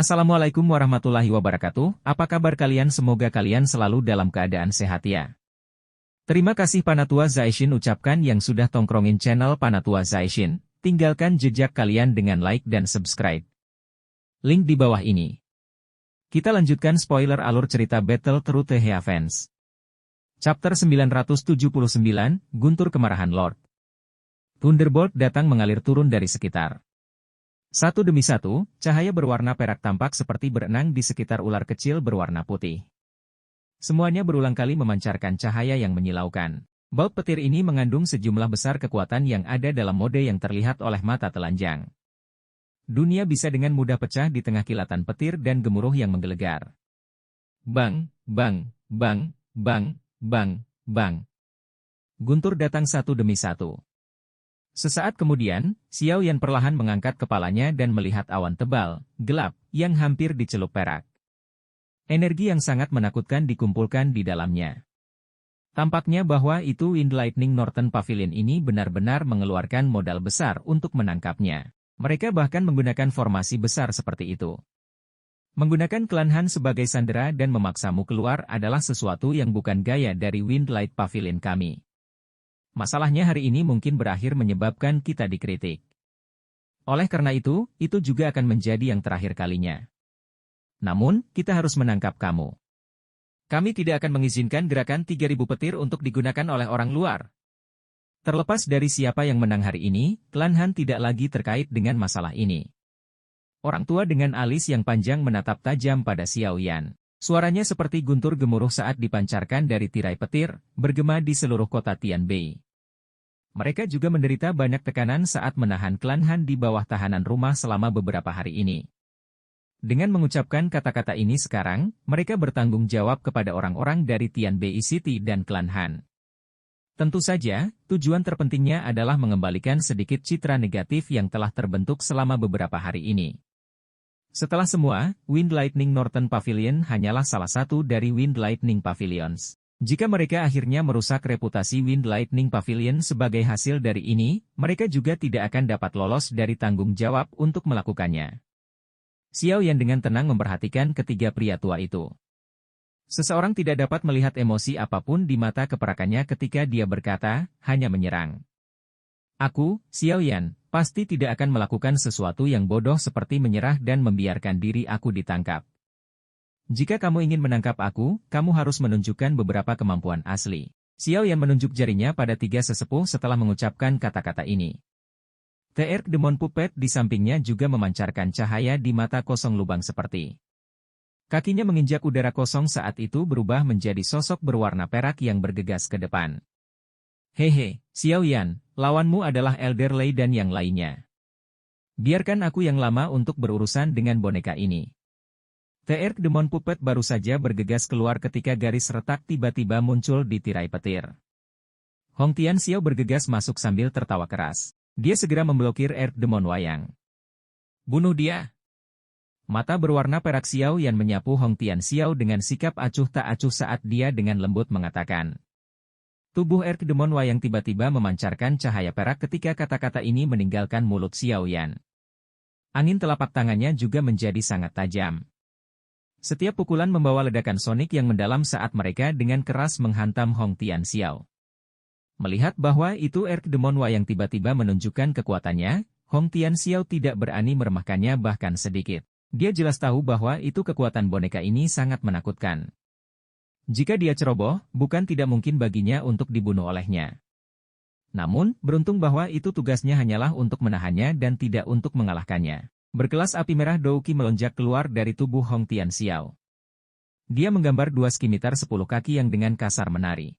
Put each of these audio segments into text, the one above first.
Assalamualaikum warahmatullahi wabarakatuh, apa kabar kalian? Semoga kalian selalu dalam keadaan sehat ya. Terima kasih Panatua Zaishin ucapkan yang sudah tongkrongin channel Panatua Zaishin. Tinggalkan jejak kalian dengan like dan subscribe. Link di bawah ini. Kita lanjutkan spoiler alur cerita Battle Through the Heavens. Chapter 979, Guntur Kemarahan Lord. Thunderbolt datang mengalir turun dari sekitar. Satu demi satu, cahaya berwarna perak tampak seperti berenang di sekitar ular kecil berwarna putih. Semuanya berulang kali memancarkan cahaya yang menyilaukan. Bolt petir ini mengandung sejumlah besar kekuatan yang ada dalam mode yang terlihat oleh mata telanjang. Dunia bisa dengan mudah pecah di tengah kilatan petir dan gemuruh yang menggelegar. Bang, bang, bang, bang, bang, bang. Guntur datang satu demi satu. Sesaat kemudian, Xiao Yan perlahan mengangkat kepalanya dan melihat awan tebal, gelap, yang hampir dicelup perak. Energi yang sangat menakutkan dikumpulkan di dalamnya. Tampaknya bahwa itu Wind Lightning Northern Pavilion ini benar-benar mengeluarkan modal besar untuk menangkapnya. Mereka bahkan menggunakan formasi besar seperti itu. Menggunakan klan Han sebagai sandera dan memaksamu keluar adalah sesuatu yang bukan gaya dari Wind Light Pavilion kami. Masalahnya hari ini mungkin berakhir menyebabkan kita dikritik. Oleh karena itu juga akan menjadi yang terakhir kalinya. Namun, kita harus menangkap kamu. Kami tidak akan mengizinkan gerakan 3.000 petir untuk digunakan oleh orang luar. Terlepas dari siapa yang menang hari ini, klan Han tidak lagi terkait dengan masalah ini. Orang tua dengan alis yang panjang menatap tajam pada Xiao Yan. Suaranya seperti guntur gemuruh saat dipancarkan dari tirai petir, bergema di seluruh kota Tianbei. Mereka juga menderita banyak tekanan saat menahan klan Han di bawah tahanan rumah selama beberapa hari ini. Dengan mengucapkan kata-kata ini sekarang, mereka bertanggung jawab kepada orang-orang dari Tianbei City dan klan Han. Tentu saja, tujuan terpentingnya adalah mengembalikan sedikit citra negatif yang telah terbentuk selama beberapa hari ini. Setelah semua, Wind Lightning Northern Pavilion hanyalah salah satu dari Wind Lightning Pavilions. Jika mereka akhirnya merusak reputasi Wind Lightning Pavilion sebagai hasil dari ini, mereka juga tidak akan dapat lolos dari tanggung jawab untuk melakukannya. Xiao Yan dengan tenang memperhatikan ketiga pria tua itu. Seseorang tidak dapat melihat emosi apapun di mata keperakannya ketika dia berkata, hanya menyerang. Aku, Xiao Yan, pasti tidak akan melakukan sesuatu yang bodoh seperti menyerah dan membiarkan diri aku ditangkap. Jika kamu ingin menangkap aku, kamu harus menunjukkan beberapa kemampuan asli. Xiao Yan menunjuk jarinya pada tiga sesepuh setelah mengucapkan kata-kata ini. The Arc Demon Puppet di sampingnya juga memancarkan cahaya di mata kosong lubang seperti. Kakinya menginjak udara kosong saat itu berubah menjadi sosok berwarna perak yang bergegas ke depan. Hehe, Xiao Yan, lawanmu adalah Elder Lei dan yang lainnya. Biarkan aku yang lama untuk berurusan dengan boneka ini. The Arc Demon Puppet baru saja bergegas keluar ketika garis retak tiba-tiba muncul di tirai petir. Hong Tian Xiao bergegas masuk sambil tertawa keras. Dia segera memblokir Arc Demon Wayang. Bunuh dia! Mata berwarna perak Xiao Yan menyapu Hong Tian Xiao dengan sikap acuh tak acuh saat dia dengan lembut mengatakan. Tubuh Arc Demon Wayang tiba-tiba memancarkan cahaya perak ketika kata-kata ini meninggalkan mulut Xiao Yan. Angin telapak tangannya juga menjadi sangat tajam. Setiap pukulan membawa ledakan sonik yang mendalam saat mereka dengan keras menghantam Hong Tian Xiao. Melihat bahwa itu Arc Demon Wayang tiba-tiba menunjukkan kekuatannya, Hong Tian Xiao tidak berani meremehkannya bahkan sedikit. Dia jelas tahu bahwa itu kekuatan boneka ini sangat menakutkan. Jika dia ceroboh, bukan tidak mungkin baginya untuk dibunuh olehnya. Namun, beruntung bahwa itu tugasnya hanyalah untuk menahannya dan tidak untuk mengalahkannya. Berkelas api merah Douki melonjak keluar dari tubuh Hong Tian Xiao. Dia menggambar dua skimitar 10 kaki yang dengan kasar menari.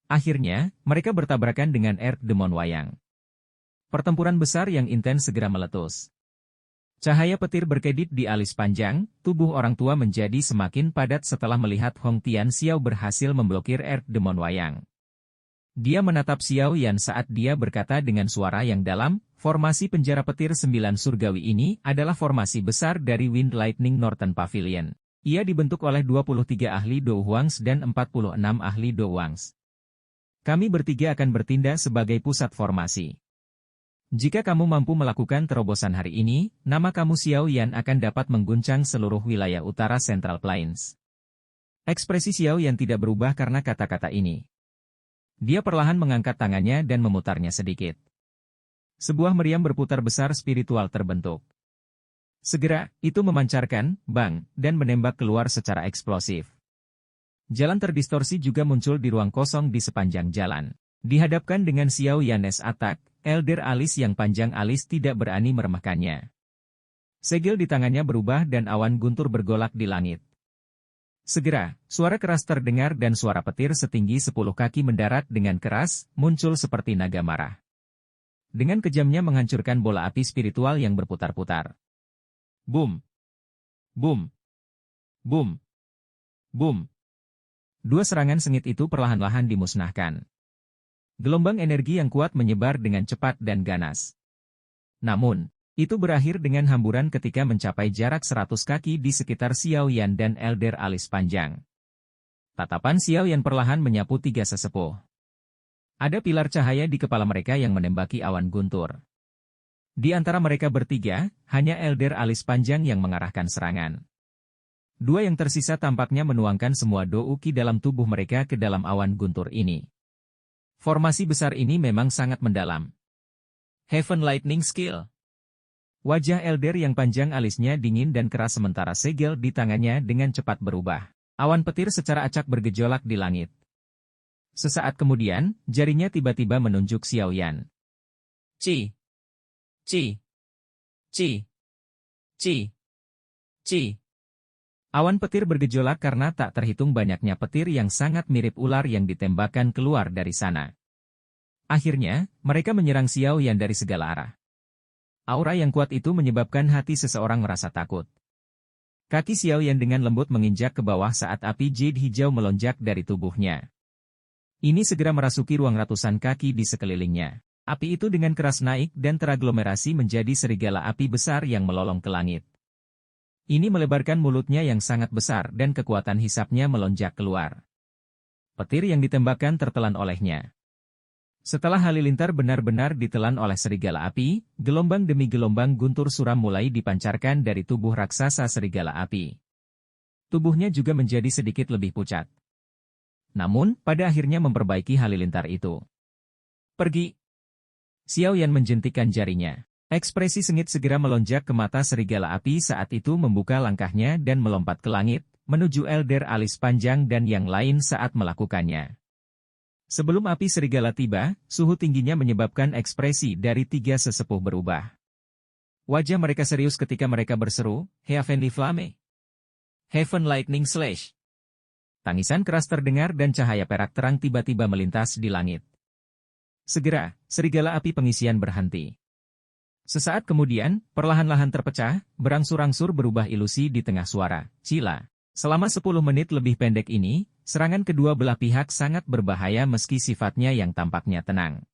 Akhirnya, mereka bertabrakan dengan Arc Demon Wayang. Pertempuran besar yang intens segera meletus. Cahaya petir berkedip di alis panjang, tubuh orang tua menjadi semakin padat setelah melihat Hong Tian Xiao berhasil memblokir Arc Demon Wayang. Dia menatap Xiao Yan saat dia berkata dengan suara yang dalam, formasi penjara petir 9 surgawi ini adalah formasi besar dari Wind Lightning Northern Pavilion. Ia dibentuk oleh 23 ahli Do Huangs dan 46 ahli Do Wangs. Kami bertiga akan bertindak sebagai pusat formasi. Jika kamu mampu melakukan terobosan hari ini, nama kamu Xiao Yan akan dapat mengguncang seluruh wilayah utara Central Plains. Ekspresi Xiao Yan tidak berubah karena kata-kata ini. Dia perlahan mengangkat tangannya dan memutarnya sedikit. Sebuah meriam berputar besar spiritual terbentuk. Segera, itu memancarkan, bang, dan menembak keluar secara eksplosif. Jalan terdistorsi juga muncul di ruang kosong di sepanjang jalan. Dihadapkan dengan Xiao Yan's attack, Elder alis yang panjang alis tidak berani meremehkannya. Segel di tangannya berubah dan awan guntur bergolak di langit. Segera, suara keras terdengar dan suara petir setinggi 10 kaki mendarat dengan keras, muncul seperti naga marah. Dengan kejamnya menghancurkan bola api spiritual yang berputar-putar. Boom! Boom! Boom! Boom! Dua serangan sengit itu perlahan-lahan dimusnahkan. Gelombang energi yang kuat menyebar dengan cepat dan ganas. Namun, itu berakhir dengan hamburan ketika mencapai jarak 100 kaki di sekitar Xiao Yan dan Elder alis panjang. Tatapan Xiao Yan perlahan menyapu tiga sesepuh. Ada pilar cahaya di kepala mereka yang menembaki awan guntur. Di antara mereka bertiga, hanya Elder alis panjang yang mengarahkan serangan. Dua yang tersisa tampaknya menuangkan semua douki dalam tubuh mereka ke dalam awan guntur ini. Formasi besar ini memang sangat mendalam. Heaven Lightning Skill. Wajah Elder yang panjang alisnya dingin dan keras sementara segel di tangannya dengan cepat berubah. Awan petir secara acak bergejolak di langit. Sesaat kemudian, jarinya tiba-tiba menunjuk Xiao Yan. Ci. Ci. Ci. Ci. Ci. Awan petir bergejolak karena tak terhitung banyaknya petir yang sangat mirip ular yang ditembakkan keluar dari sana. Akhirnya, mereka menyerang Xiao Yan dari segala arah. Aura yang kuat itu menyebabkan hati seseorang merasa takut. Kaki Xiao Yan dengan lembut menginjak ke bawah saat api jade hijau melonjak dari tubuhnya. Ini segera merasuki ruang ratusan kaki di sekelilingnya. Api itu dengan keras naik dan teraglomerasi menjadi serigala api besar yang melolong ke langit. Ini melebarkan mulutnya yang sangat besar dan kekuatan hisapnya melonjak keluar. Petir yang ditembakkan tertelan olehnya. Setelah halilintar benar-benar ditelan oleh serigala api, gelombang demi gelombang guntur suram mulai dipancarkan dari tubuh raksasa serigala api. Tubuhnya juga menjadi sedikit lebih pucat. Namun, pada akhirnya memperbaiki halilintar itu. Pergi! Xiao Yan menjentikkan jarinya. Ekspresi sengit segera melonjak ke mata serigala api saat itu membuka langkahnya dan melompat ke langit, menuju Elder alis panjang dan yang lain saat melakukannya. Sebelum api serigala tiba, suhu tingginya menyebabkan ekspresi dari tiga sesepuh berubah. Wajah mereka serius ketika mereka berseru, Heavenly Flame. Heaven Lightning Slash. Tangisan keras terdengar dan cahaya perak terang tiba-tiba melintas di langit. Segera, serigala api pengisian berhenti. Sesaat kemudian, perlahan-lahan terpecah, berangsur-angsur berubah ilusi di tengah suara, Cila. Selama 10 menit lebih pendek ini, serangan kedua belah pihak sangat berbahaya meski sifatnya yang tampaknya tenang.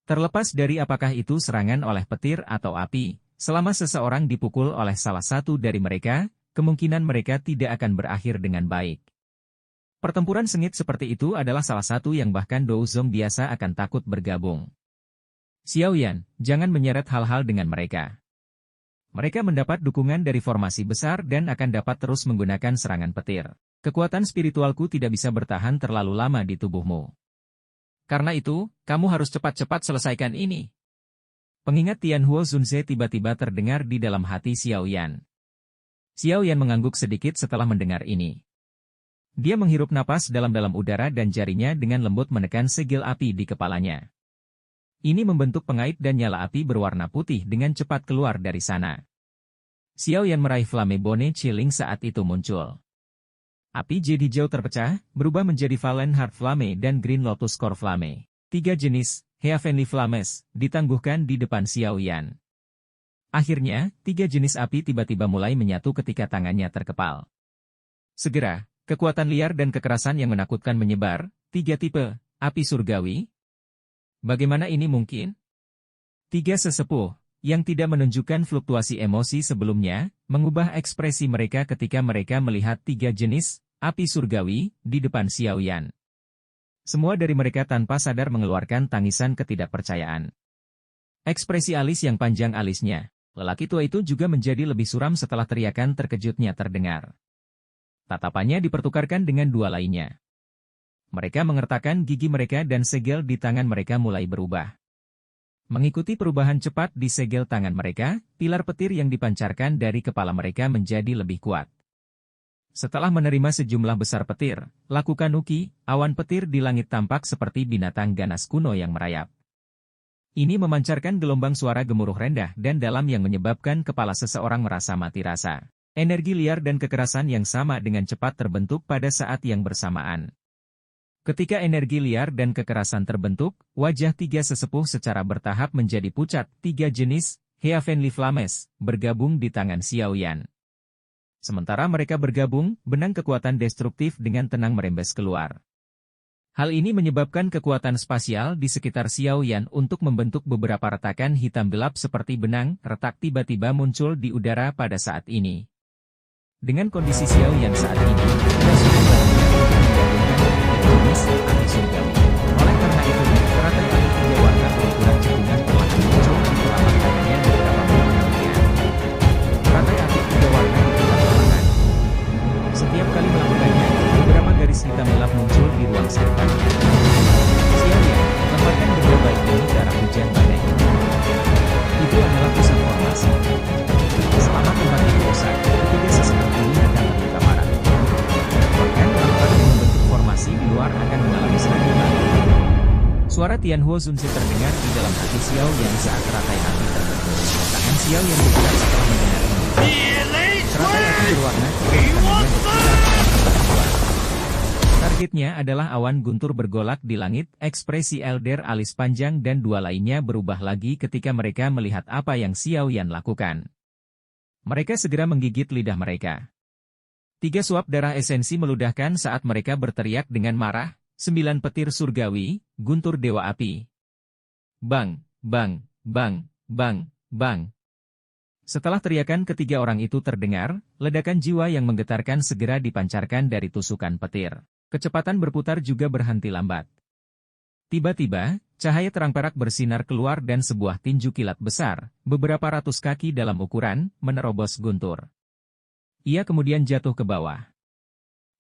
Terlepas dari apakah itu serangan oleh petir atau api, selama seseorang dipukul oleh salah satu dari mereka, kemungkinan mereka tidak akan berakhir dengan baik. Pertempuran sengit seperti itu adalah salah satu yang bahkan Douzong biasa akan takut bergabung. Xiao Yan, jangan menyeret hal-hal dengan mereka. Mereka mendapat dukungan dari formasi besar dan akan dapat terus menggunakan serangan petir. Kekuatan spiritualku tidak bisa bertahan terlalu lama di tubuhmu. Karena itu, kamu harus cepat-cepat selesaikan ini. Pengingat Tianhuo Zunze tiba-tiba terdengar di dalam hati Xiao Yan. Xiao Yan mengangguk sedikit setelah mendengar ini. Dia menghirup napas dalam-dalam udara dan jarinya dengan lembut menekan segel api di kepalanya. Ini membentuk pengait dan nyala api berwarna putih dengan cepat keluar dari sana. Xiao Yan meraih flame bone chilling saat itu muncul. Api jade hijau terpecah, berubah menjadi Valen Heart Flame dan Green Lotus Core Flame. 3 jenis, Heavenly Flames, ditangguhkan di depan Xiao Yan. Akhirnya, 3 jenis api tiba-tiba mulai menyatu ketika tangannya terkepal. Segera, kekuatan liar dan kekerasan yang menakutkan menyebar, 3 tipe, api surgawi. Bagaimana ini mungkin? 3 sesepuh, yang tidak menunjukkan fluktuasi emosi sebelumnya, mengubah ekspresi mereka ketika mereka melihat 3 jenis, api surgawi, di depan Xiao Yan. Semua dari mereka tanpa sadar mengeluarkan tangisan ketidakpercayaan. Ekspresi alis yang panjang alisnya. Lelaki tua itu juga menjadi lebih suram setelah teriakan terkejutnya terdengar. Tatapannya dipertukarkan dengan dua lainnya. Mereka mengertakkan gigi mereka dan segel di tangan mereka mulai berubah. Mengikuti perubahan cepat di segel tangan mereka, pilar petir yang dipancarkan dari kepala mereka menjadi lebih kuat. Setelah menerima sejumlah besar petir, lakukan uki, awan petir di langit tampak seperti binatang ganas kuno yang merayap. Ini memancarkan gelombang suara gemuruh rendah dan dalam yang menyebabkan kepala seseorang merasa mati rasa. Energi liar dan kekerasan yang sama dengan cepat terbentuk pada saat yang bersamaan. Ketika energi liar dan kekerasan terbentuk, wajah tiga sesepuh secara bertahap menjadi pucat. Tiga jenis, Heavenly Flames, bergabung di tangan Xiao Yan. Sementara mereka bergabung, benang kekuatan destruktif dengan tenang merembes keluar. Hal ini menyebabkan kekuatan spasial di sekitar Xiao Yan untuk membentuk beberapa retakan hitam gelap seperti benang, retak tiba-tiba muncul di udara pada saat ini. Dengan kondisi Xiao Yan saat ini, dia sudah jenis api surgawi. Oleh karena itu, teratai api tiga warna berukuran cekungan telah muncul di telapak tangannya beberapa menit kemudian. Teratai api tiga warna di telapak tangan. Setiap kali melakukannya, beberapa garis hitam gelap muncul di ruang sekitarnya. Xiao Yan, tempatkan benda baik ini ke arah hujan badai. Itu adalah pusat formasi. Selama tempat itu rusak, ketiga sesepuh ini akan terluka parah. Bahkan kalau membentuk formasi di luar akan mengalami serangan. Suara Tianhuo Zunzi terdengar di dalam hati Xiao Yan saat teratai api terbentuk. Tangan Xiao Yan bergerak setelah mendengar ini. Teratai api berwarna targetnya adalah awan guntur bergolak di langit, ekspresi elder alis panjang dan dua lainnya berubah lagi ketika mereka melihat apa yang Xiao Yan lakukan. Mereka segera menggigit lidah mereka. 3 suap darah esensi meludahkan saat mereka berteriak dengan marah, 9 petir surgawi, guntur dewa api. Bang, bang, bang, bang, bang. Setelah teriakan ketiga orang itu terdengar, ledakan jiwa yang menggetarkan segera dipancarkan dari tusukan petir. Kecepatan berputar juga berhenti lambat. Tiba-tiba, cahaya terang perak bersinar keluar dan sebuah tinju kilat besar, beberapa ratus kaki dalam ukuran, menerobos guntur. Ia kemudian jatuh ke bawah.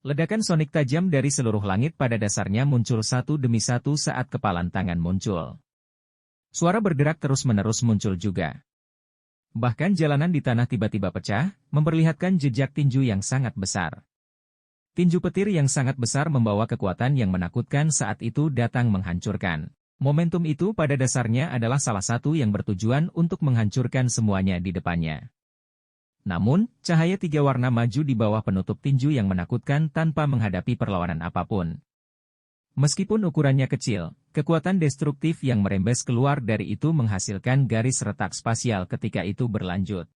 Ledakan sonik tajam dari seluruh langit pada dasarnya muncul satu demi satu saat kepalan tangan muncul. Suara bergerak terus-menerus muncul juga. Bahkan jalanan di tanah tiba-tiba pecah, memperlihatkan jejak tinju yang sangat besar. Tinju petir yang sangat besar membawa kekuatan yang menakutkan saat itu datang menghancurkan. Momentum itu pada dasarnya adalah salah satu yang bertujuan untuk menghancurkan semuanya di depannya. Namun, cahaya tiga warna maju di bawah penutup tinju yang menakutkan tanpa menghadapi perlawanan apapun. Meskipun ukurannya kecil, kekuatan destruktif yang merembes keluar dari itu menghasilkan garis retak spasial ketika itu berlanjut.